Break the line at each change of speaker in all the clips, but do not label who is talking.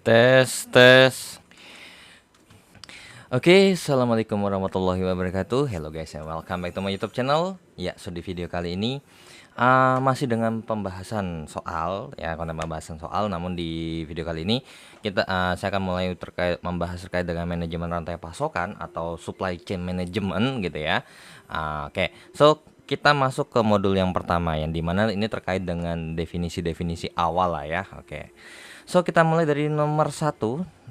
Tes, tes. Oke, assalamualaikum warahmatullahi wabarakatuh. Hello guys, and welcome back to my YouTube channel. Ya, so di video kali ini masih dengan pembahasan soal, ya, konten pembahasan soal. Namun di video kali ini saya akan mulai membahas terkait dengan manajemen rantai pasokan atau supply chain management gitu ya. Oke, so kita masuk ke modul yang pertama, yang dimana ini terkait dengan definisi-definisi awal lah ya. Oke. So kita mulai dari nomor 1,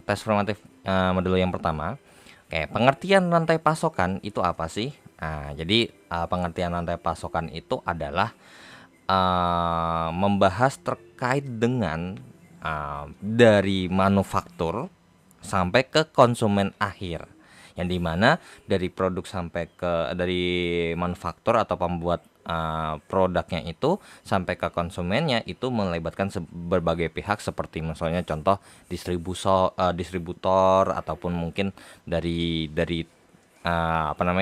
tes formatif modul yang pertama. Oke, pengertian rantai pasokan itu apa sih? Jadi pengertian rantai pasokan itu adalah membahas terkait dengan dari manufaktur sampai ke konsumen akhir, yang dimana dari produk sampai ke dari manufaktur atau pembuat produknya itu sampai ke konsumennya itu melibatkan berbagai pihak, seperti misalnya contoh distributor ataupun mungkin dari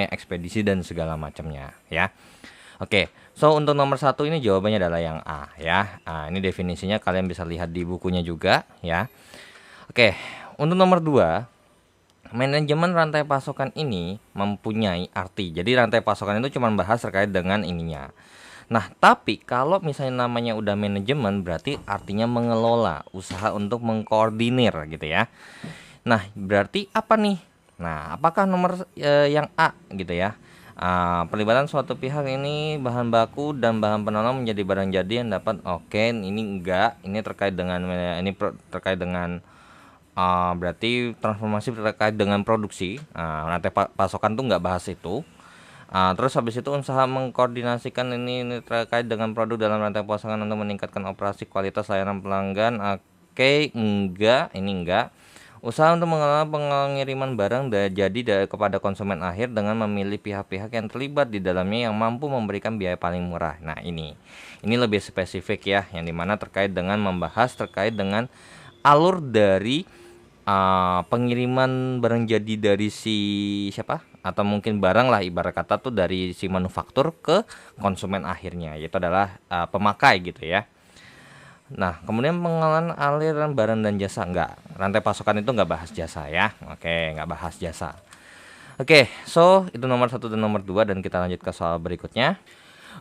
ekspedisi dan segala macamnya ya. Oke, so untuk nomor 1 ini jawabannya adalah yang A ya. Ini definisinya kalian bisa lihat di bukunya juga ya. Oke, untuk nomor 2, manajemen rantai pasokan ini mempunyai arti. Jadi rantai pasokan itu cuma bahas terkait dengan ininya. Nah, tapi kalau misalnya namanya udah manajemen, berarti artinya mengelola, usaha untuk mengkoordinir gitu ya. Nah, berarti apa nih? Nah, apakah nomor yang A gitu ya? Pelibatan suatu pihak ini bahan baku dan bahan penolong menjadi barang jadi yang dapat. Oke, ini enggak. Ini terkait dengan terkait dengan berarti transformasi terkait dengan produksi. Rantai pasokan tuh nggak bahas itu. Terus habis itu usaha mengkoordinasikan ini terkait dengan produk dalam rantai pasokan untuk meningkatkan operasi kualitas layanan pelanggan. Oke, enggak, ini enggak. Usaha untuk mengelola pengiriman barang kepada konsumen akhir dengan memilih pihak-pihak yang terlibat di dalamnya yang mampu memberikan biaya paling murah. Nah, ini lebih spesifik ya, yang dimana terkait dengan membahas terkait dengan alur dari pengiriman barang jadi dari si siapa, atau mungkin barang lah, ibarat kata tuh dari si manufaktur ke konsumen akhirnya, yaitu adalah pemakai gitu ya. Nah, kemudian pengelolaan aliran barang dan jasa, enggak, rantai pasokan itu enggak bahas jasa ya. Oke, enggak bahas jasa. Oke, so itu nomor 1 dan nomor 2, dan kita lanjut ke soal berikutnya.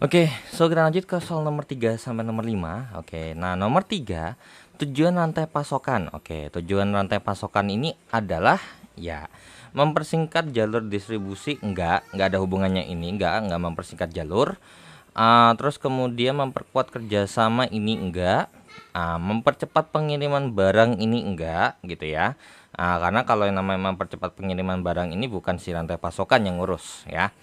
Oke, so kita lanjut ke soal nomor 3 sampai nomor 5. Oke, nah nomor 3, tujuan rantai pasokan. Oke, tujuan rantai pasokan ini adalah ya mempersingkat jalur distribusi. Enggak ada hubungannya ini, enggak mempersingkat jalur. Terus kemudian memperkuat kerjasama, ini enggak. Mempercepat pengiriman barang, ini enggak gitu ya. Karena kalau yang namanya mempercepat pengiriman barang ini bukan si rantai pasokan yang ngurus ya.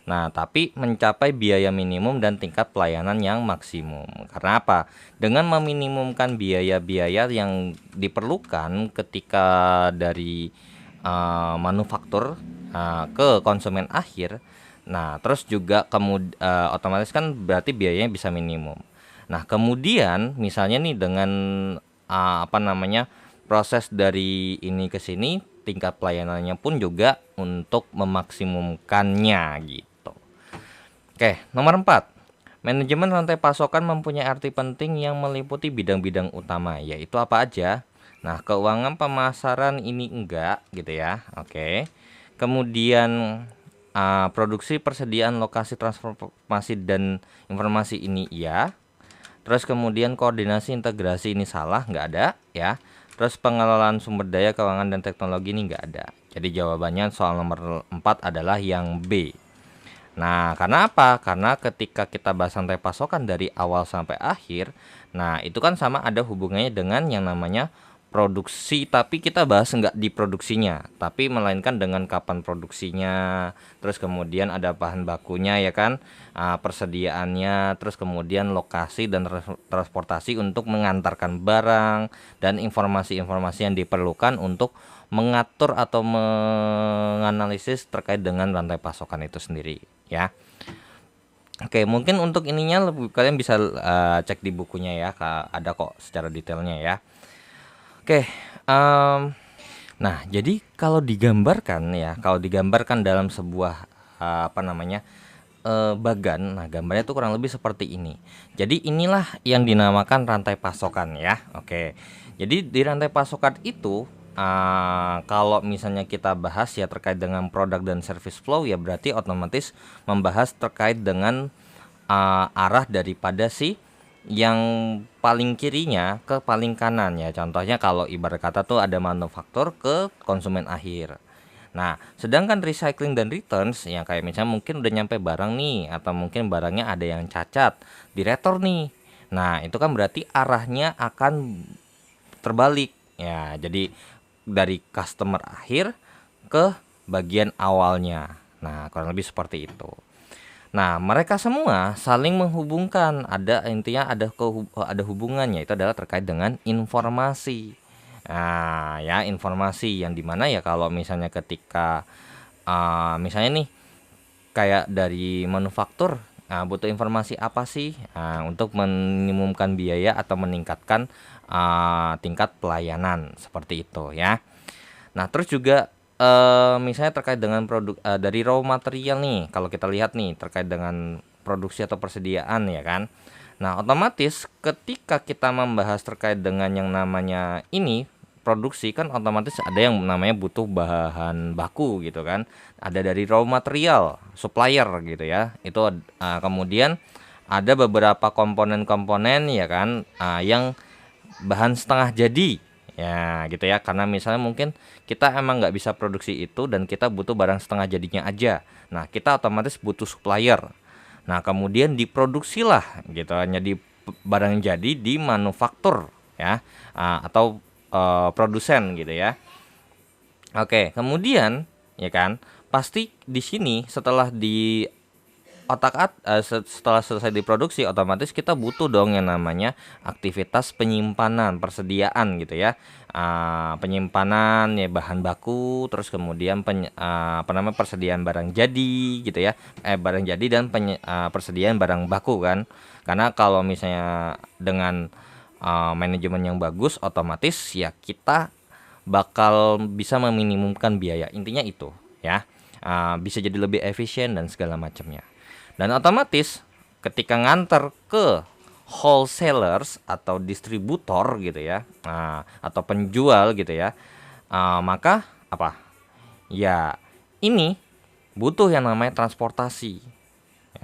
Nah, tapi mencapai biaya minimum dan tingkat pelayanan yang maksimum. Karena apa? Dengan meminimumkan biaya-biaya yang diperlukan ketika dari manufaktur ke konsumen akhir. Nah, terus juga otomatis kan berarti biayanya bisa minimum. Nah, kemudian misalnya nih dengan proses dari ini ke sini, tingkat pelayanannya pun juga untuk memaksimumkannya gitu. Oke, nomor 4. Manajemen rantai pasokan mempunyai arti penting yang meliputi bidang-bidang utama, yaitu apa aja? Nah, keuangan pemasaran ini enggak gitu ya. Oke. Kemudian produksi, persediaan, lokasi, transformasi dan informasi ini iya. Terus kemudian koordinasi, integrasi ini salah, nggak ada ya. Terus pengelolaan sumber daya, keuangan dan teknologi ini nggak ada. Jadi jawabannya soal nomor 4 adalah yang B. Nah, karena apa? Karena ketika kita bahas rantai pasokan dari awal sampai akhir, nah itu kan sama ada hubungannya dengan yang namanya produksi, tapi kita bahas enggak di produksinya, tapi melainkan dengan kapan produksinya, terus kemudian ada bahan bakunya ya kan, persediaannya, terus kemudian lokasi dan transportasi untuk mengantarkan barang, dan informasi-informasi yang diperlukan untuk mengatur atau menganalisis terkait dengan rantai pasokan itu sendiri ya. Oke, mungkin untuk ininya kalian bisa cek di bukunya ya, ada kok secara detailnya ya. Oke, nah jadi kalau digambarkan dalam sebuah bagan. Nah, gambarnya tuh kurang lebih seperti ini. Jadi inilah yang dinamakan rantai pasokan ya. Oke. Jadi di rantai pasokan itu kalau misalnya kita bahas ya terkait dengan produk dan service flow ya berarti otomatis membahas terkait dengan arah daripada si yang paling kirinya ke paling kanan ya. Contohnya kalau ibarat kata tuh ada manufaktur ke konsumen akhir. Nah, sedangkan recycling dan returns yang kayak misalnya mungkin udah nyampe barang nih atau mungkin barangnya ada yang cacat, diretur nih. Nah, itu kan berarti arahnya akan terbalik ya. Jadi dari customer akhir ke bagian awalnya. Nah, kurang lebih seperti itu. Nah, mereka semua saling menghubungkan. Ada intinya ada hubungannya itu adalah terkait dengan informasi. Nah, ya informasi yang dimana ya kalau misalnya ketika misalnya nih kayak dari manufaktur, butuh informasi apa sih untuk minimumkan biaya atau meningkatkan tingkat pelayanan seperti itu ya. Nah, terus juga misalnya terkait dengan produk dari raw material nih, kalau kita lihat nih terkait dengan produksi atau persediaan ya kan. Nah, otomatis ketika kita membahas terkait dengan yang namanya ini produksi kan otomatis ada yang namanya butuh bahan baku gitu kan. Ada dari raw material, supplier gitu ya. Itu kemudian ada beberapa komponen-komponen ya kan yang bahan setengah jadi ya gitu ya, karena misalnya mungkin kita emang nggak bisa produksi itu dan kita butuh barang setengah jadinya aja. Nah, kita otomatis butuh supplier. Nah, kemudian diproduksilah gitu hanya di barang jadi di manufaktur ya atau produsen gitu ya. Oke, kemudian ya kan pasti di sini setelah di setelah selesai diproduksi otomatis kita butuh dong yang namanya aktivitas penyimpanan, persediaan gitu ya. Penyimpanan ya bahan baku, terus kemudian persediaan barang jadi gitu ya. Barang jadi dan persediaan barang baku kan. Karena kalau misalnya dengan manajemen yang bagus otomatis ya kita bakal bisa meminimumkan biaya. Intinya itu ya. Bisa jadi lebih efisien dan segala macamnya. Dan otomatis ketika nganter ke wholesalers atau distributor gitu ya, atau penjual gitu ya, maka apa? Ya ini butuh yang namanya transportasi.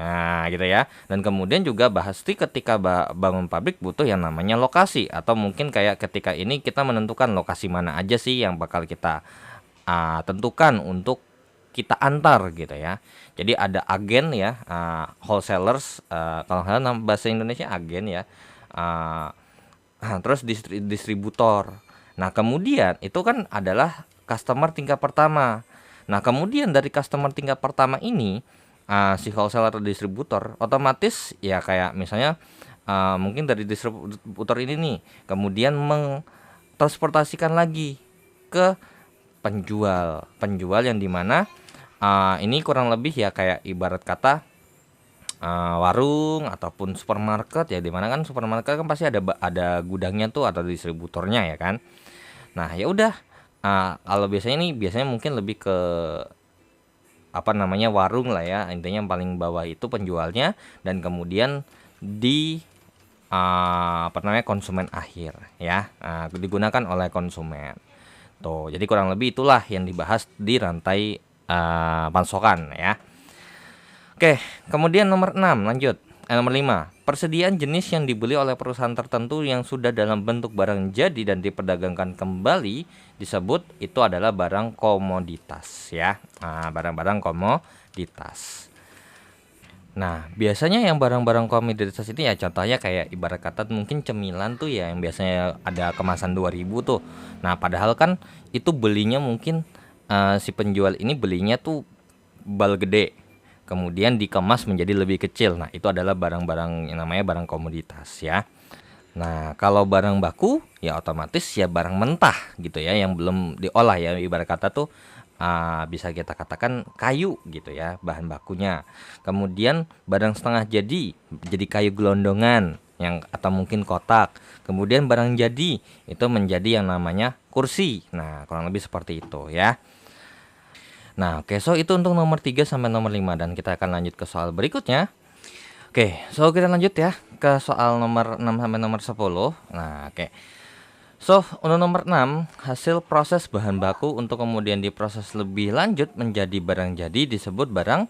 Nah, gitu ya. Dan kemudian juga pasti ketika bangun pabrik butuh yang namanya lokasi atau mungkin kayak ketika ini kita menentukan lokasi mana aja sih yang bakal kita tentukan untuk kita antar gitu ya. Jadi ada agen ya, wholesalers, kalau nggak salah bahasa Indonesia agen ya. Terus distributor. Nah, kemudian itu kan adalah customer tingkat pertama. Nah, kemudian dari customer tingkat pertama ini si wholesaler atau distributor otomatis ya kayak misalnya mungkin dari distributor ini nih kemudian mengtransportasikan lagi ke penjual yang dimana ini kurang lebih ya kayak ibarat kata warung ataupun supermarket ya, dimana kan supermarket kan pasti ada gudangnya tuh atau distributornya ya kan. Nah, ya udah kalau biasanya mungkin lebih ke apa namanya warung lah ya, intinya yang paling bawah itu penjualnya dan kemudian di apa namanya konsumen akhir ya, digunakan oleh konsumen tuh. Jadi kurang lebih itulah yang dibahas di rantai pasokan ya. Oke, kemudian nomor 6 lanjut. Nomor 5, persediaan jenis yang dibeli oleh perusahaan tertentu yang sudah dalam bentuk barang jadi dan diperdagangkan kembali disebut itu adalah barang komoditas ya. Barang-barang komoditas. Nah, biasanya yang barang-barang komoditas ini ya contohnya kayak ibarat kata mungkin cemilan tuh ya yang biasanya ada kemasan 2000 tuh. Nah, padahal kan itu belinya mungkin si penjual ini belinya tuh bal gede. Kemudian dikemas menjadi lebih kecil. Nah, itu adalah barang-barang yang namanya barang komoditas ya. Nah, kalau barang baku ya otomatis ya barang mentah gitu ya yang belum diolah ya, ibarat kata tuh bisa kita katakan kayu gitu ya bahan bakunya. Kemudian barang setengah jadi kayu gelondongan yang atau mungkin kotak. Kemudian barang jadi itu menjadi yang namanya kursi. Nah, kurang lebih seperti itu ya. Nah, oke, so itu untuk nomor 3 sampai nomor 5 dan kita akan lanjut ke soal berikutnya. Oke, so kita lanjut ya ke soal nomor 6 sampai nomor 10. Nah, oke. So, untuk nomor 6, hasil proses bahan baku untuk kemudian diproses lebih lanjut menjadi barang jadi disebut barang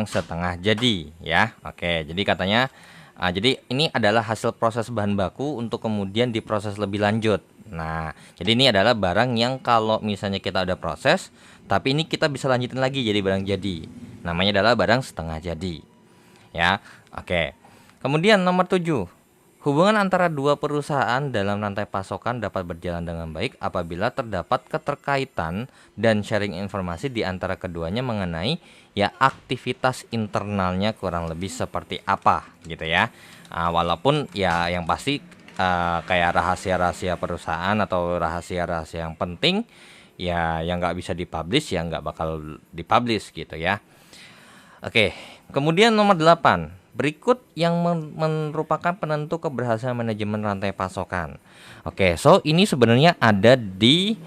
setengah jadi ya. Oke, jadi katanya jadi ini adalah hasil proses bahan baku untuk kemudian diproses lebih lanjut. Nah, jadi ini adalah barang yang kalau misalnya kita udah proses, tapi ini kita bisa lanjutin lagi jadi barang jadi. Namanya adalah barang setengah jadi. Ya, oke. Kemudian nomor 7, hubungan antara dua perusahaan dalam rantai pasokan dapat berjalan dengan baik apabila terdapat keterkaitan dan sharing informasi di antara keduanya mengenai aktivitas internalnya kurang lebih seperti apa gitu ya. Walaupun ya yang pasti kayak rahasia-rahasia perusahaan atau rahasia-rahasia yang penting ya yang nggak bisa dipublish ya nggak bakal dipublish gitu ya. Oke, kemudian nomor 8. Berikut yang merupakan penentu keberhasilan manajemen rantai pasokan. Oke, so ini sebenarnya ada di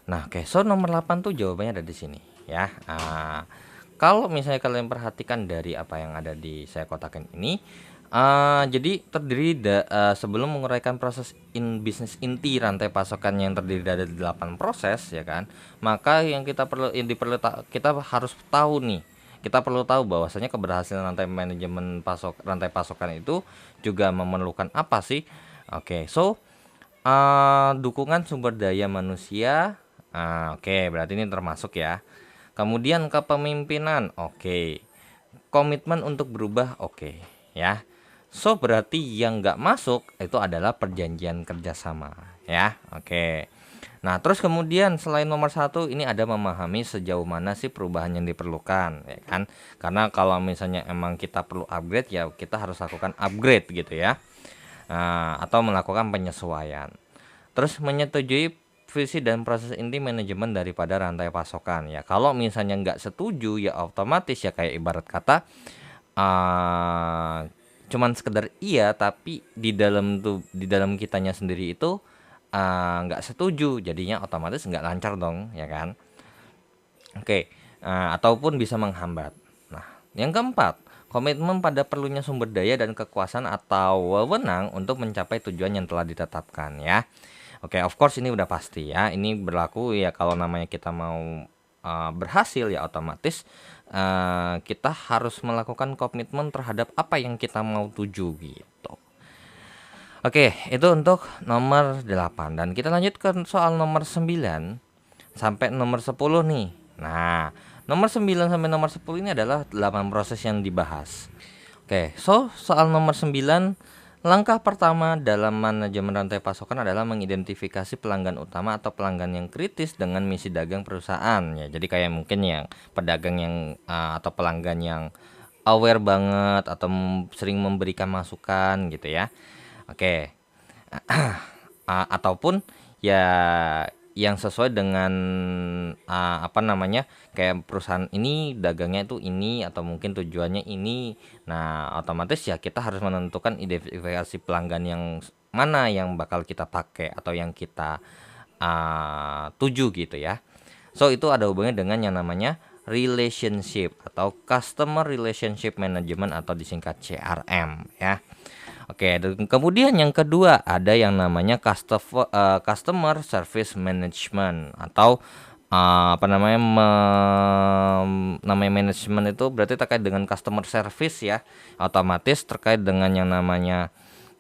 Nah, oke, so nomor 8 tuh jawabannya ada di sini ya. Kalau misalnya kalian perhatikan dari apa yang ada di saya kotakan ini, jadi terdiri sebelum menguraikan proses bisnis inti rantai pasokan yang terdiri dari 8 proses ya kan, maka yang kita harus tahu nih. Kita perlu tahu bahwasanya keberhasilan rantai pasokan itu juga memerlukan apa sih? Oke, so dukungan sumber daya manusia. Oke, berarti ini termasuk ya. Kemudian kepemimpinan, oke. Komitmen untuk berubah, oke ya. So berarti yang nggak masuk itu adalah perjanjian kerjasama ya. Oke. Nah terus kemudian selain nomor 1 ini ada memahami sejauh mana sih perubahan yang diperlukan ya kan. Karena kalau misalnya emang kita perlu upgrade ya kita harus lakukan upgrade gitu ya. Atau melakukan penyesuaian. Terus menyetujui visi dan proses inti manajemen daripada rantai pasokan ya. Kalau misalnya nggak setuju ya otomatis ya kayak ibarat kata cuman sekedar iya tapi di dalam kitanya sendiri itu nggak setuju, jadinya otomatis nggak lancar dong ya kan. Oke, ataupun bisa menghambat. Nah yang keempat, komitmen pada perlunya sumber daya dan kekuasaan atau wewenang untuk mencapai tujuan yang telah ditetapkan ya. Oke, of course ini udah pasti ya, ini berlaku ya kalau namanya kita mau berhasil ya otomatis kita harus melakukan komitmen terhadap apa yang kita mau tuju gitu. Oke, itu untuk nomor 8 dan kita lanjut ke soal nomor 9 sampai nomor 10 nih. Nah, nomor 9 sampai nomor 10 ini adalah 8 proses yang dibahas. Oke, so soal nomor 9, langkah pertama dalam manajemen rantai pasokan adalah mengidentifikasi pelanggan utama atau pelanggan yang kritis dengan misi dagang perusahaan ya. Jadi kayak mungkin yang pedagang yang atau pelanggan yang aware banget atau sering memberikan masukan gitu ya. Oke. Ataupun ya yang sesuai dengan kayak perusahaan ini dagangnya itu ini atau mungkin tujuannya ini. Nah otomatis ya kita harus menentukan identifikasi pelanggan yang mana yang bakal kita pakai atau yang kita tuju gitu ya. So itu ada hubungannya dengan yang namanya relationship atau customer relationship management atau disingkat CRM ya. Oke, dan kemudian yang kedua ada yang namanya customer service management atau namanya manajemen itu berarti terkait dengan customer service ya. Otomatis terkait dengan yang namanya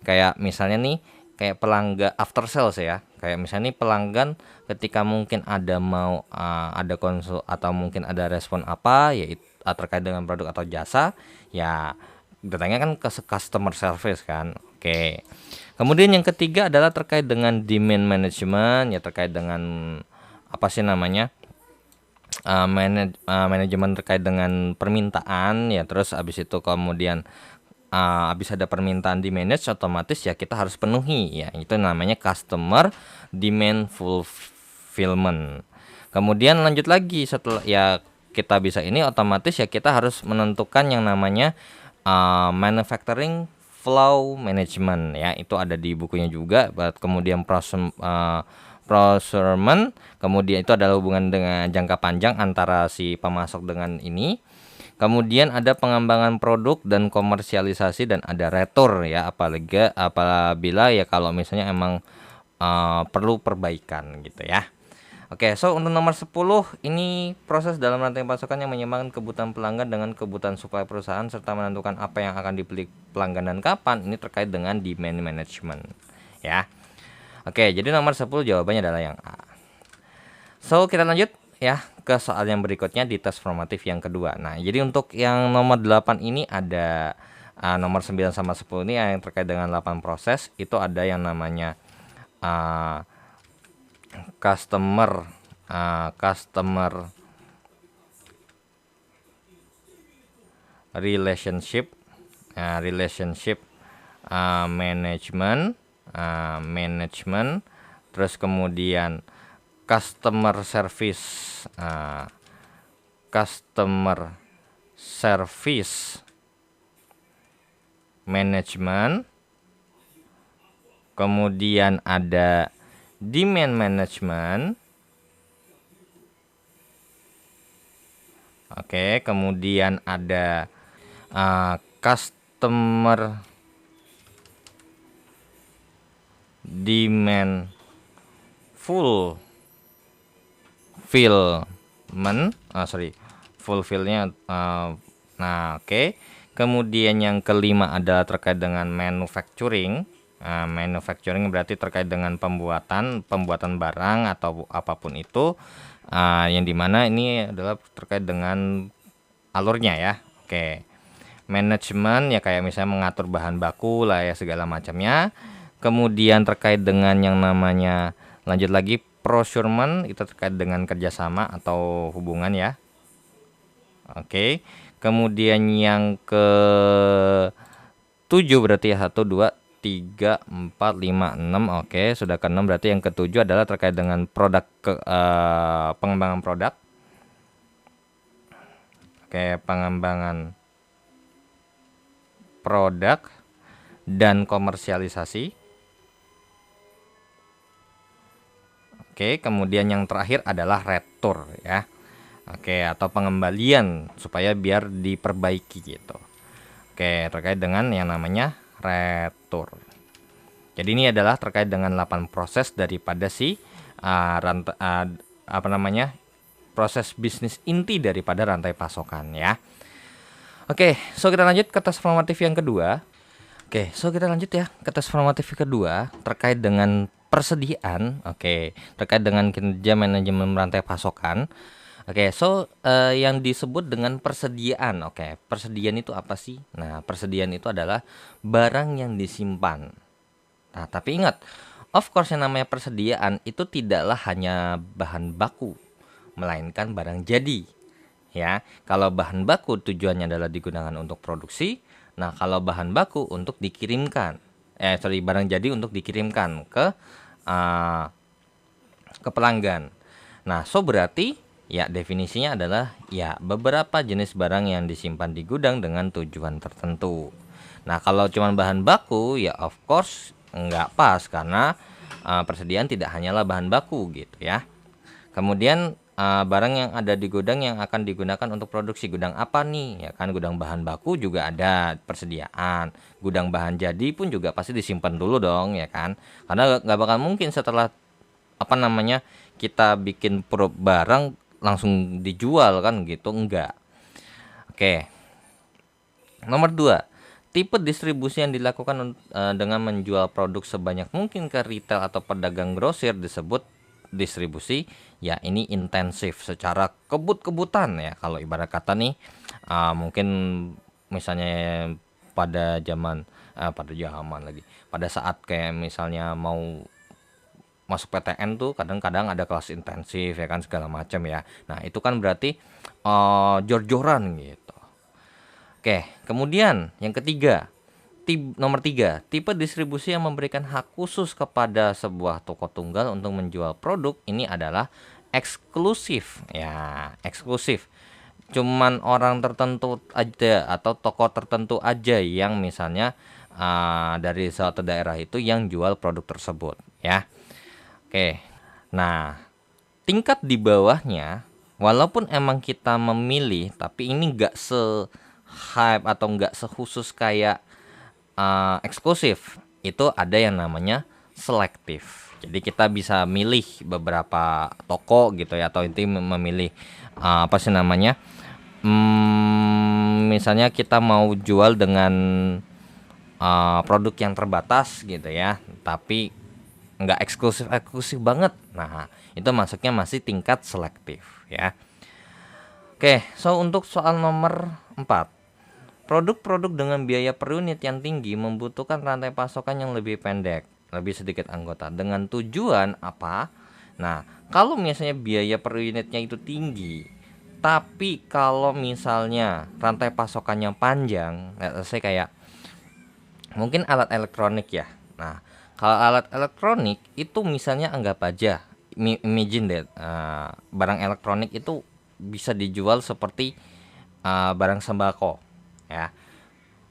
kayak misalnya nih kayak pelanggan after sales ya. Kayak misalnya nih pelanggan ketika mungkin ada ada konsul atau mungkin ada respon apa ya terkait dengan produk atau jasa ya datangnya kan ke customer service kan. Oke. Kemudian yang ketiga adalah terkait dengan demand management ya terkait dengan apa sih namanya manajemen terkait dengan permintaan ya. Terus habis itu kemudian habis ada permintaan di manage otomatis ya kita harus penuhi ya. Itu namanya customer demand fulfillment. Kemudian lanjut lagi setelah ya kita bisa ini otomatis ya kita harus menentukan yang namanya manufacturing flow management ya, itu ada di bukunya juga. Kemudian procurement, kemudian itu adalah hubungan dengan jangka panjang antara si pemasok dengan ini. Kemudian ada pengembangan produk dan komersialisasi, dan ada retur ya, apabila ya kalau misalnya emang perlu perbaikan gitu ya. Oke, so untuk nomor 10 ini proses dalam rantai pasokan yang menyeimbangkan kebutuhan pelanggan dengan kebutuhan supply perusahaan serta menentukan apa yang akan dibeli pelanggan dan kapan. Ini terkait dengan demand management ya. Oke, jadi nomor 10 jawabannya adalah yang A. So, kita lanjut ya ke soal yang berikutnya di tes formatif yang kedua. Nah, jadi untuk yang nomor 8 ini ada nomor 9 sama 10 ini yang terkait dengan 8 proses. Itu ada yang namanya customer relationship management, terus kemudian customer service management, kemudian ada demand management. Oke, kemudian ada customer demand fulfillnya. Nah, oke. Kemudian yang kelima adalah terkait dengan manufacturing. Manufacturing berarti terkait dengan pembuatan barang atau apapun itu, yang dimana ini adalah terkait dengan alurnya ya. Oke. Manajemen ya kayak misalnya mengatur bahan baku lah ya, segala macamnya. Kemudian terkait dengan yang namanya, lanjut lagi, procurement, itu terkait dengan kerjasama atau hubungan ya. Oke. Kemudian yang ke 7 berarti ya, 1, 2, 3, 4, 5, 6. Oke, sudah ke 6, berarti yang ketujuh adalah terkait dengan pengembangan produk. Oke, pengembangan produk dan komersialisasi. Oke, kemudian yang terakhir adalah retur ya. Oke, atau pengembalian supaya biar diperbaiki gitu. Oke, terkait dengan yang namanya retur. Jadi ini adalah terkait dengan 8 proses daripada si proses bisnis inti daripada rantai pasokan ya. Oke, so kita lanjut ke tes formatif yang kedua. Oke, so kita lanjut ya ke tes formatif kedua terkait dengan persediaan. Oke, terkait dengan kinerja manajemen rantai pasokan. Oke, so yang disebut dengan persediaan. Oke, persediaan itu apa sih? Nah, persediaan itu adalah barang yang disimpan. Nah, tapi ingat, of course yang namanya persediaan itu tidaklah hanya bahan baku, melainkan barang jadi. Ya, kalau bahan baku tujuannya adalah digunakan untuk produksi. Nah, kalau bahan baku untuk dikirimkan, barang jadi untuk dikirimkan ke pelanggan. Nah, so berarti ya definisinya adalah ya beberapa jenis barang yang disimpan di gudang dengan tujuan tertentu. Nah, kalau cuma bahan baku ya of course nggak pas, karena persediaan tidak hanyalah bahan baku gitu ya. Kemudian barang yang ada di gudang yang akan digunakan untuk produksi, gudang apa nih ya kan, gudang bahan baku juga ada persediaan, gudang bahan jadi pun juga pasti disimpan dulu dong ya kan, karena nggak bakal mungkin setelah kita bikin barang langsung dijual kan gitu, enggak. Oke, nomor 2, tipe distribusi yang dilakukan dengan menjual produk sebanyak mungkin ke retail atau pedagang grosir disebut distribusi ya, ini intensif secara kebut-kebutan ya. Kalau ibarat kata nih mungkin misalnya pada saat kayak misalnya mau masuk PTN tuh kadang-kadang ada kelas intensif ya kan, segala macam ya. Nah, itu kan berarti jor-joran gitu. Oke, kemudian yang ketiga, nomor 3, tipe distribusi yang memberikan hak khusus kepada sebuah toko tunggal untuk menjual produk. Ini adalah eksklusif ya, eksklusif. Cuman orang tertentu aja atau toko tertentu aja yang misalnya dari suatu daerah itu yang jual produk tersebut ya. Oke, Nah, tingkat di bawahnya, walaupun emang kita memilih, tapi ini nggak se-hype atau nggak sekhusus kayak eksklusif. Itu ada yang namanya selektif. Jadi kita bisa milih beberapa toko gitu ya, atau inti memilih apa sih namanya? Misalnya kita mau jual dengan produk yang terbatas gitu ya, tapi nggak eksklusif eksklusif banget. Nah, itu masuknya masih tingkat selektif ya. Oke, so untuk soal nomor 4, produk-produk dengan biaya per unit yang tinggi membutuhkan rantai pasokan yang lebih pendek, lebih sedikit anggota. Dengan tujuan apa? Nah, kalau misalnya biaya per unitnya itu tinggi, tapi kalau misalnya rantai pasokannya panjang, saya kayak mungkin alat elektronik ya. Nah, kalau alat elektronik itu misalnya anggap aja, imagine deh, barang elektronik itu bisa dijual seperti barang sembako ya.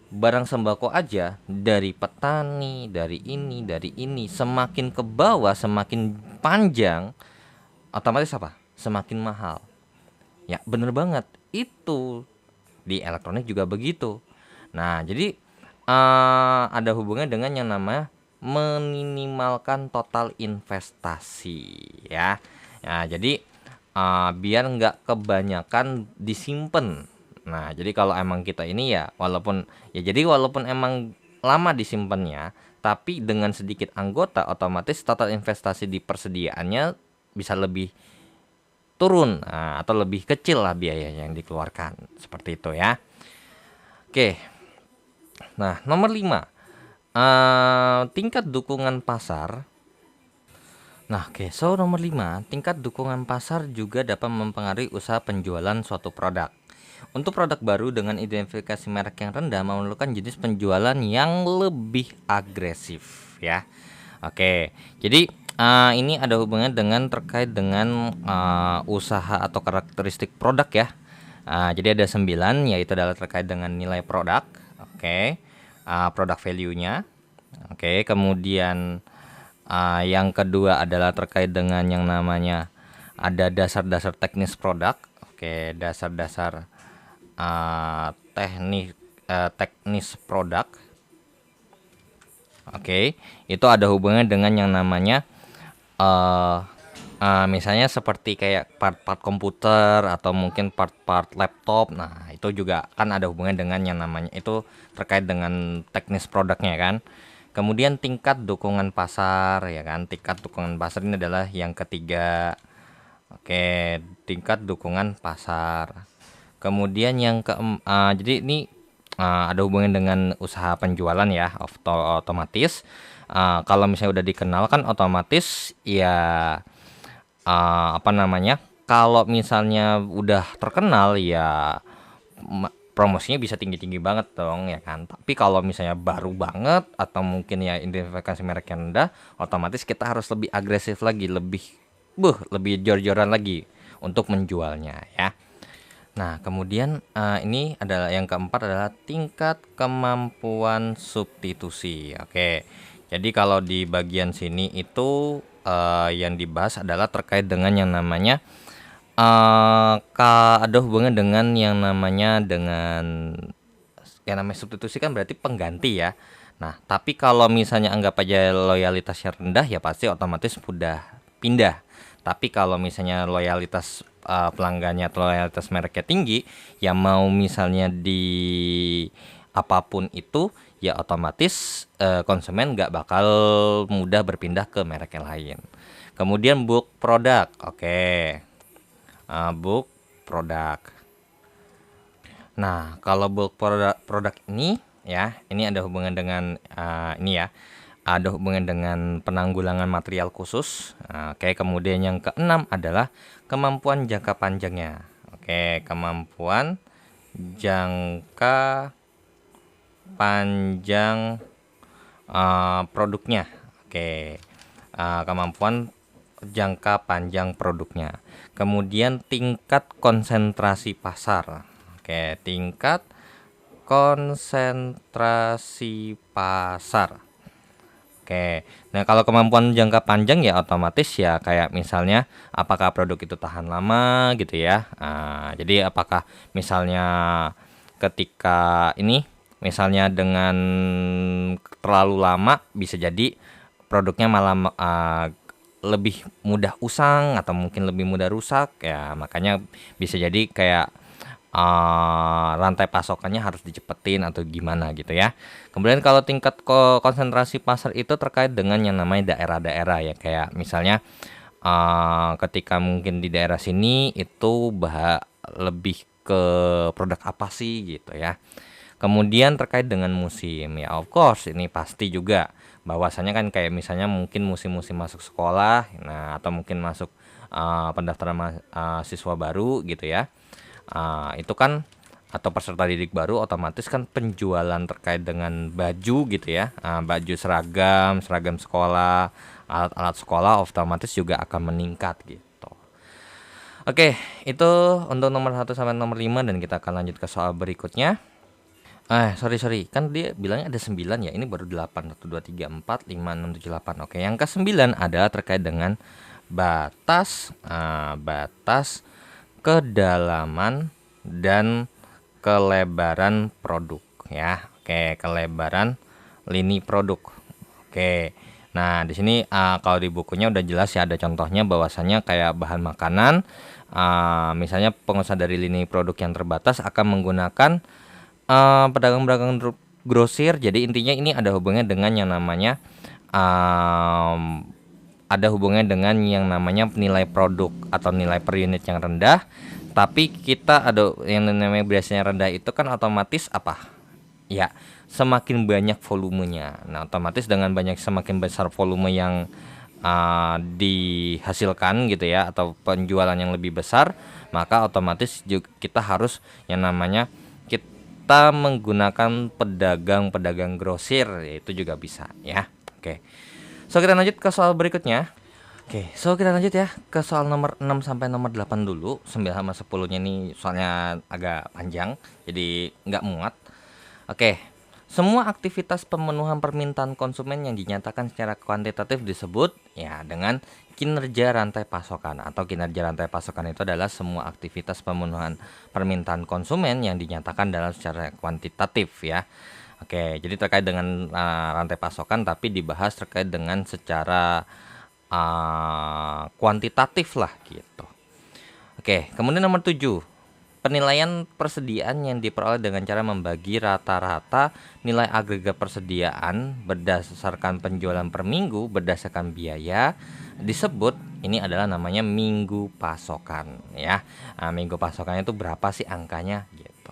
Barang sembako aja dari petani, dari ini, semakin ke bawah, semakin panjang, otomatis apa? Semakin mahal. Ya, bener banget. Itu di elektronik juga begitu. Nah, jadi ada hubungannya dengan yang namanya meminimalkan total investasi ya. Nah, jadi biar nggak kebanyakan disimpan. Nah, jadi kalau emang kita ini ya walaupun emang lama disimpannya, tapi dengan sedikit anggota otomatis total investasi di persediaannya bisa lebih turun, atau lebih kecil lah biayanya yang dikeluarkan. Seperti itu ya. Oke. Nah, nomor 5, tingkat dukungan pasar. Nah, oke, so nomor 5, tingkat dukungan pasar juga dapat mempengaruhi usaha penjualan suatu produk. Untuk produk baru dengan identifikasi merek yang rendah memerlukan jenis penjualan yang lebih agresif ya. Oke, jadi ini ada hubungannya dengan terkait dengan usaha atau karakteristik produk ya. Jadi ada 9, yaitu adalah terkait dengan nilai produk. Oke, produk value-nya. Oke, kemudian yang kedua adalah terkait dengan yang namanya ada dasar-dasar teknis produk. Oke, dasar-dasar teknis produk. Oke, itu ada hubungannya dengan yang namanya misalnya seperti kayak part-part komputer atau mungkin part-part laptop. Nah, itu juga kan ada hubungannya dengan yang namanya itu terkait dengan teknis produknya kan. Kemudian tingkat dukungan pasar ya kan. Tingkat dukungan pasar ini adalah yang ketiga. Oke, tingkat dukungan pasar. Kemudian yang jadi ini ada hubungan dengan usaha penjualan ya, otomatis. Kalau misalnya udah dikenal kan otomatis ya apa namanya? Kalau misalnya udah terkenal ya promosinya bisa tinggi-tinggi banget dong ya kan. Tapi kalau misalnya baru banget atau mungkin ya identifikasi merek yang rendah, otomatis kita harus lebih agresif lagi, lebih jor-joran lagi untuk menjualnya ya. Nah, kemudian ini adalah yang keempat adalah tingkat kemampuan substitusi. Oke. Jadi kalau di bagian sini itu yang dibahas adalah terkait dengan yang namanya ada hubungan dengan yang namanya substitusi kan berarti pengganti ya. Nah, tapi kalau misalnya anggap aja loyalitasnya rendah ya pasti otomatis mudah pindah. Tapi kalau misalnya loyalitas pelanggannya atau loyalitas mereknya tinggi, ya mau misalnya di apapun itu, ya otomatis konsumen nggak bakal mudah berpindah ke merek yang lain. Kemudian book produk, oke. Book produk. Nah, kalau bulk produk ini ya, ini ada hubungan dengan ini ya. Ada hubungan dengan penanggulangan material khusus. Oke, kemudian yang keenam adalah kemampuan jangka panjangnya. Oke, kemampuan jangka panjang produknya. Oke, kemampuan jangka panjang produknya. Kemudian tingkat konsentrasi pasar. Oke, tingkat konsentrasi pasar. Oke. Nah, kalau kemampuan jangka panjang ya otomatis ya kayak misalnya apakah produk itu tahan lama gitu ya. Jadi apakah misalnya ketika ini misalnya dengan terlalu lama bisa jadi produknya malah lebih mudah usang atau mungkin lebih mudah rusak ya, makanya bisa jadi kayak rantai pasokannya harus dicepetin atau gimana gitu ya. Kemudian kalau tingkat konsentrasi pasar itu terkait dengan yang namanya daerah-daerah ya, kayak misalnya ketika mungkin di daerah sini itu lebih ke produk apa sih gitu ya. Kemudian terkait dengan musim ya, of course ini pasti juga bahwasanya kan kayak misalnya mungkin musim-musim masuk sekolah, nah atau mungkin masuk pendaftaran siswa baru gitu ya. Itu kan atau peserta didik baru otomatis kan penjualan terkait dengan baju gitu ya, baju seragam sekolah, alat-alat sekolah otomatis juga akan meningkat gitu. Oke, itu untuk nomor 1 sampai nomor 5 dan kita akan lanjut ke soal berikutnya. Sorry, kan dia bilangnya ada 9 ya, ini baru 8, 1, 2, 3, 4, 5, 6, 7, 8. Oke, yang ke-9 adalah terkait dengan batas kedalaman dan kelebaran produk ya. Oke, kelebaran lini produk. Oke. Nah, di sini kalau di bukunya udah jelas ya, ada contohnya bahwasannya kayak bahan makanan, misalnya pengusaha dari lini produk yang terbatas akan menggunakan pedagang-pedagang grosir. Jadi intinya ini ada hubungannya dengan yang namanya nilai produk atau nilai per unit yang rendah. Tapi kita ada yang namanya biasanya rendah itu kan otomatis apa? Ya, semakin banyak volumenya. Nah, otomatis dengan semakin besar volume yang dihasilkan gitu ya, atau penjualan yang lebih besar, maka otomatis juga kita harus yang namanya kita menggunakan pedagang-pedagang grosir, itu juga bisa ya. Oke. So kita lanjut ke soal berikutnya. Oke, so kita lanjut ya ke soal nomor 6 sampai nomor 8 dulu. 9 sama 10-nya nih soalnya agak panjang, jadi nggak muat. Oke, semua aktivitas pemenuhan permintaan konsumen yang dinyatakan secara kuantitatif disebut ya dengan kinerja rantai pasokan, atau kinerja rantai pasokan itu adalah semua aktivitas pemenuhan permintaan konsumen yang dinyatakan dalam secara kuantitatif ya. Oke, jadi terkait dengan rantai pasokan tapi dibahas terkait dengan secara kuantitatif lah gitu. Oke, kemudian nomor 7, penilaian persediaan yang diperoleh dengan cara membagi rata-rata nilai agregat persediaan berdasarkan penjualan per minggu berdasarkan biaya disebut ini adalah namanya minggu pasokan ya. Minggu pasokannya itu berapa sih angkanya gitu.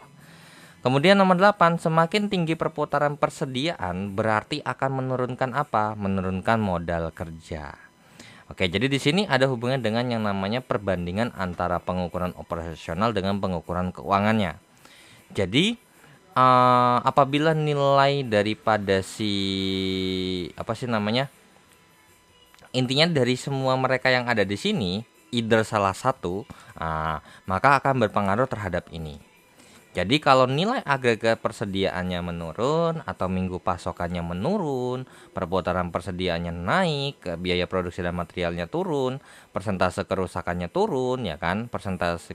Kemudian nomor 8, semakin tinggi perputaran persediaan berarti akan menurunkan apa? Menurunkan modal kerja. Oke, jadi di sini ada hubungan dengan yang namanya perbandingan antara pengukuran operasional dengan pengukuran keuangannya. Jadi apabila nilai daripada intinya dari semua mereka yang ada di sini, either salah satu, maka akan berpengaruh terhadap ini. Jadi kalau nilai agregat persediaannya menurun atau minggu pasokannya menurun, perputaran persediaannya naik, biaya produksi dan materialnya turun, persentase kerusakannya turun ya kan, persentase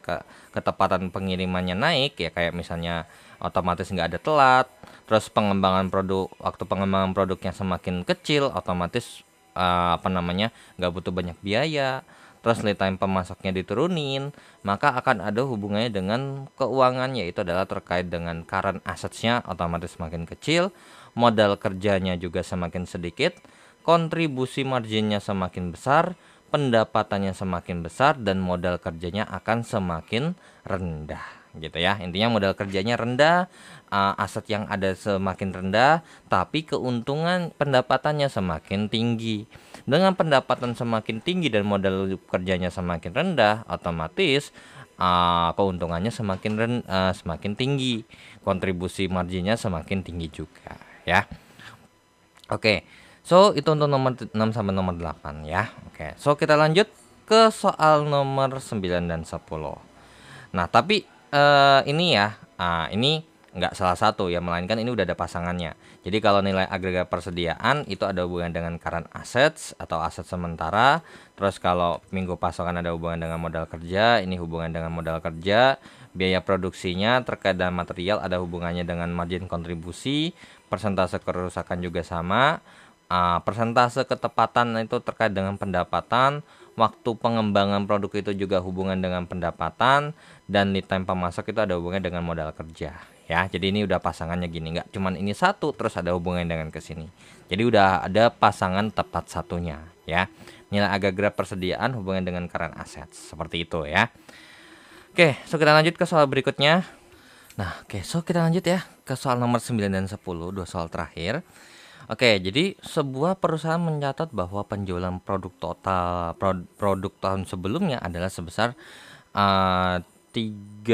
ketepatan pengirimannya naik ya, kayak misalnya otomatis nggak ada telat, terus waktu pengembangan produknya semakin kecil, otomatis nggak butuh banyak biaya, terus lead time pemasoknya diturunin, maka akan ada hubungannya dengan keuangan, yaitu adalah terkait dengan current assets-nya otomatis semakin kecil, modal kerjanya juga semakin sedikit, kontribusi marginnya semakin besar, pendapatannya semakin besar, dan modal kerjanya akan semakin rendah gitu ya. Intinya modal kerjanya rendah, aset yang ada semakin rendah, tapi keuntungan pendapatannya semakin tinggi. Dengan pendapatan semakin tinggi dan modal kerjanya semakin rendah, otomatis keuntungannya semakin tinggi, kontribusi marginnya semakin tinggi juga ya. Oke, so itu untuk nomor 6 sampai nomor 8 ya. Oke, so kita lanjut ke soal nomor 9 dan 10. Nah, tapi ini ya, ini nggak salah satu ya, melainkan ini udah ada pasangannya. Jadi kalau nilai agregat persediaan itu ada hubungan dengan current assets atau aset sementara. Terus kalau minggu pasokan ada hubungan dengan modal kerja, ini hubungan dengan modal kerja. Biaya produksinya terkait dengan material ada hubungannya dengan margin kontribusi. Persentase kerusakan juga sama. Persentase ketepatan itu terkait dengan pendapatan. Waktu pengembangan produk itu juga hubungan dengan pendapatan, dan lead time pemasok itu ada hubungannya dengan modal kerja ya. Jadi ini udah pasangannya gini, nggak cuman ini satu terus ada hubungannya dengan kesini. Jadi udah ada pasangan tepat satunya ya. Nilai agregat persediaan hubungan dengan current assets seperti itu ya. Oke, so kita lanjut ke soal berikutnya. Nah, oke, so kita lanjut ya ke soal nomor 9 dan 10, dua soal terakhir. Oke, jadi sebuah perusahaan mencatat bahwa penjualan produk total produk tahun sebelumnya adalah sebesar 3410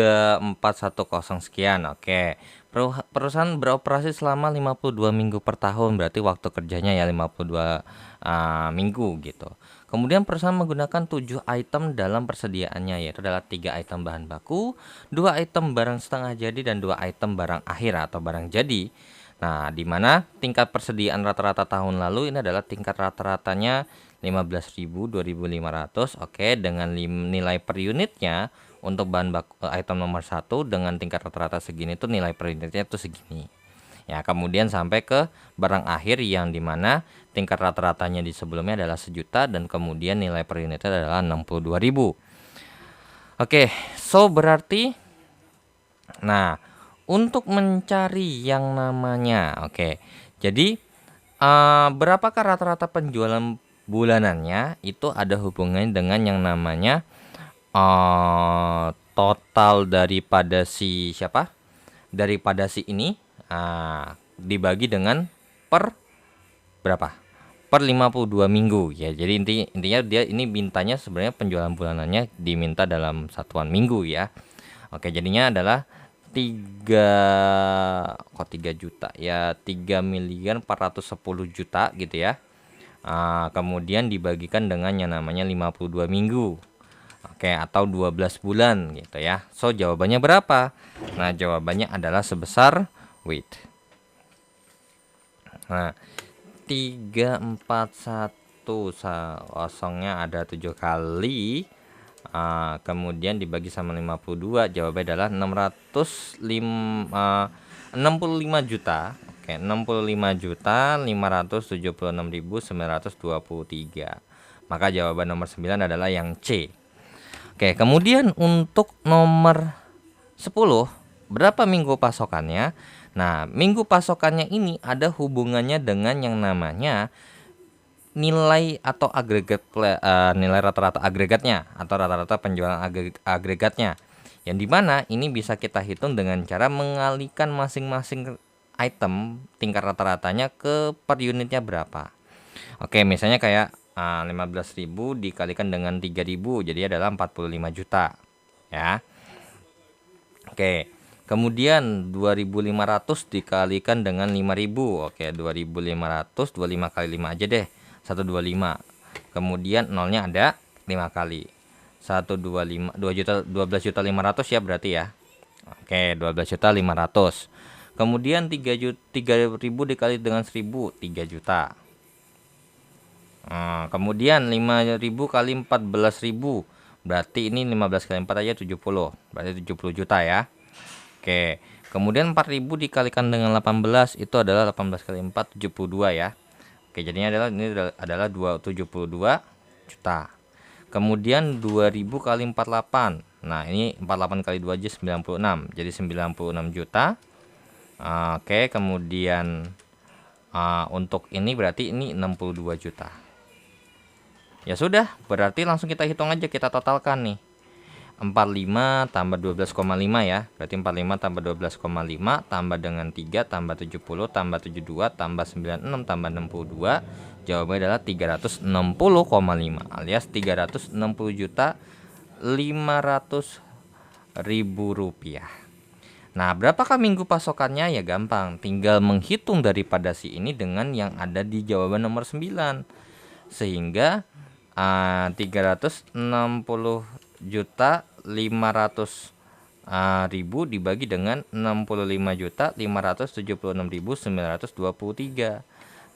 sekian. Oke. Perusahaan beroperasi selama 52 minggu per tahun, berarti waktu kerjanya ya 52 minggu gitu. Kemudian perusahaan menggunakan 7 item dalam persediaannya, yaitu adalah 3 item bahan baku, 2 item barang setengah jadi, dan 2 item barang akhir atau barang jadi. Nah, di mana tingkat persediaan rata-rata tahun lalu ini adalah tingkat rata-ratanya 15.000, 2.500. Oke, dengan nilai per unitnya untuk bahan baku item nomor 1 dengan tingkat rata-rata segini tuh nilai per unitnya itu segini. Ya, kemudian sampai ke barang akhir yang dimana tingkat rata-ratanya di sebelumnya adalah 1.000.000 dan kemudian nilai per unitnya adalah 62.000. Oke, so berarti nah, untuk mencari yang namanya jadi berapakah rata-rata penjualan bulanannya itu ada hubungannya dengan yang namanya total daripada si siapa? Daripada si ini dibagi dengan per berapa? Per 52 minggu ya. Jadi intinya dia ini mintanya sebenarnya penjualan bulanannya diminta dalam satuan minggu ya. Oke, jadinya adalah 3 juta ya, 3.410.000.000 gitu ya. Kemudian dibagikan dengan yang namanya 52 minggu. Oke, atau 12 bulan gitu ya. So jawabannya berapa? Nah, jawabannya adalah sebesar Nah, 341 kosongnya ada 7 kali. Kemudian dibagi sama 52, jawabannya adalah 65 juta. Oke, 65.576.923. Maka jawaban nomor 9 adalah yang C. Oke, kemudian untuk nomor 10, berapa minggu pasokannya? Nah, minggu pasokannya ini ada hubungannya dengan yang namanya nilai atau agregat nilai rata-rata agregatnya atau rata-rata penjualan agregatnya, yang dimana ini bisa kita hitung dengan cara mengalihkan masing-masing item tingkat rata-ratanya ke per unitnya berapa. Oke, misalnya kayak 15.000 dikalikan dengan 3.000 jadi adalah 45 juta ya. Oke, kemudian 2.500 dikalikan dengan 5.000. Oke, 2.500 25 kali 5 aja deh, 125. Kemudian nolnya ada 5 kali. 125 12.500 ya berarti ya. Oke, 12.500. Kemudian 3.000 dikali dengan 1.000, 3 juta. Kemudian 5.000 kali 14.000, berarti ini 15 kali 4 aja 70, berarti 70 juta ya. Oke, kemudian 4.000 dikalikan dengan 18 itu adalah 18 kali 4 72 ya. Oke, jadinya adalah 272 juta. Kemudian 2.000 kali 48. Nah, ini 48 kali 2 aja 96. Jadi 96 juta. Oke, kemudian untuk ini berarti ini 62 juta. Ya sudah, berarti langsung kita hitung aja, kita totalkan nih. 45 tambah 12,5 ya. Berarti 45 tambah 12,5 tambah dengan 3 tambah 70 tambah 72 tambah 96 tambah 62. Jawabannya adalah 360,5 alias 360 juta 500 ribu rupiah. Nah, berapakah minggu pasokannya? Ya gampang, tinggal menghitung daripada si ini dengan yang ada di jawaban nomor 9. Sehingga 360 juta 500 ribu dibagi dengan 65.576.923.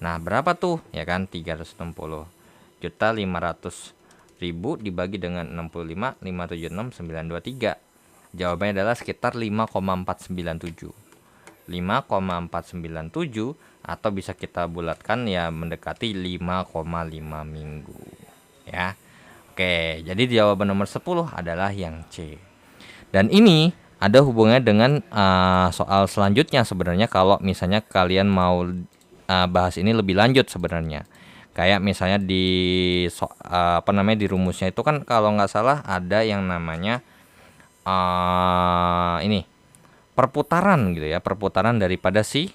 Nah, berapa tuh? Ya kan, 360.500.000 dibagi dengan 65.576.923. Jawabannya adalah sekitar 5,497. 5,497 atau bisa kita bulatkan ya mendekati 5,5 minggu. Ya. Oke, jadi jawaban nomor 10 adalah yang C. Dan ini ada hubungannya dengan soal selanjutnya sebenarnya kalau misalnya kalian mau bahas ini lebih lanjut sebenarnya. Kayak misalnya di di rumusnya itu kan kalau nggak salah ada yang namanya ini perputaran gitu ya, perputaran daripada si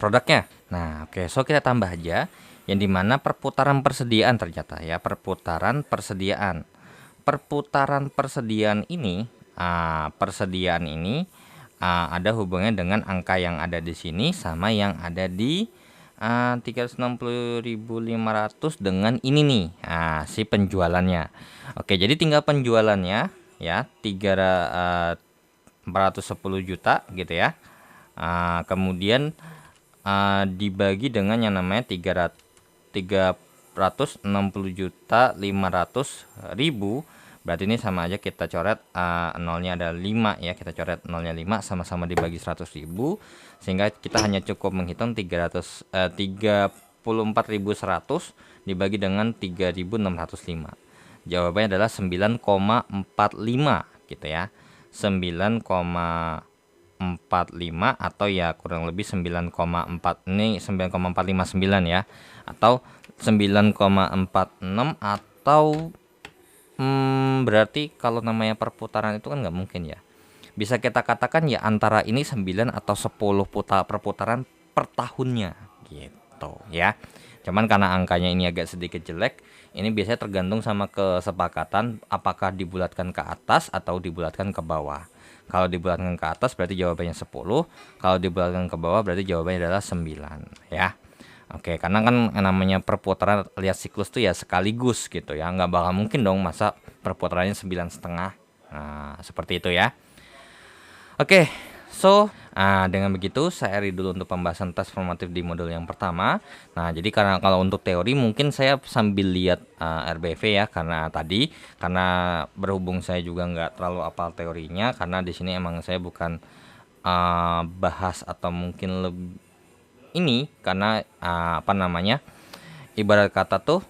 produknya. Nah, oke, so kita tambah aja yang dimana perputaran persediaan ternyata ya, perputaran persediaan. Perputaran persediaan ini ada hubungannya dengan angka yang ada di sini sama yang ada di 360.500 dengan ini nih, si penjualannya. Oke, jadi tinggal penjualannya ya 410 juta gitu ya. Kemudian dibagi dengan yang namanya 360.500.000. Berarti ini sama aja kita coret nolnya ada 5 ya, kita coret nolnya 5 sama-sama dibagi 100.000 sehingga kita hanya cukup menghitung 34.100 dibagi dengan 3.605. Jawabannya adalah 9,45 gitu ya. 9,45 atau ya kurang lebih 9,4 ini 9,459 ya, atau 9,46 atau berarti kalau namanya perputaran itu kan nggak mungkin ya. Bisa kita katakan ya antara ini 9 atau 10 perputaran per tahunnya gitu ya. Cuman karena angkanya ini agak sedikit jelek, ini biasanya tergantung sama kesepakatan apakah dibulatkan ke atas atau dibulatkan ke bawah. Kalau dibulatkan ke atas berarti jawabannya 10, kalau dibulatkan ke bawah berarti jawabannya adalah 9 ya. Oke, karena kan namanya perputaran lihat siklus tuh ya sekaligus gitu ya, nggak bakal mungkin dong masa perputarannya 9,5. Nah, seperti itu ya. Oke, so dengan begitu saya akhiri dulu untuk pembahasan tes formatif di modul yang pertama. Nah, jadi karena kalau untuk teori mungkin saya sambil lihat RBV ya, karena berhubung saya juga nggak terlalu hafal teorinya, karena di sini emang saya bukan bahas atau mungkin lebih ini karena ibarat kata tuh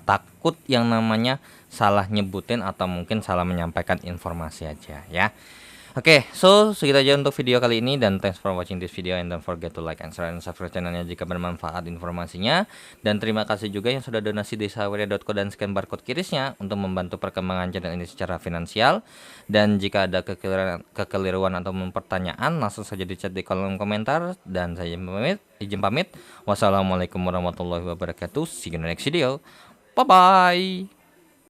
takut yang namanya salah nyebutin atau mungkin salah menyampaikan informasi aja ya. Oke, so segitu aja untuk video kali ini dan thanks for watching this video and don't forget to like and share and subscribe channelnya jika bermanfaat informasinya. Dan terima kasih juga yang sudah donasi di saweria.co dan scan barcode kirisnya untuk membantu perkembangan channel ini secara finansial. Dan jika ada kekeliruan atau pertanyaan langsung saja di chat di kolom komentar. Dan saya izin pamit. Wassalamualaikum warahmatullahi wabarakatuh. See you in the next video. Bye bye.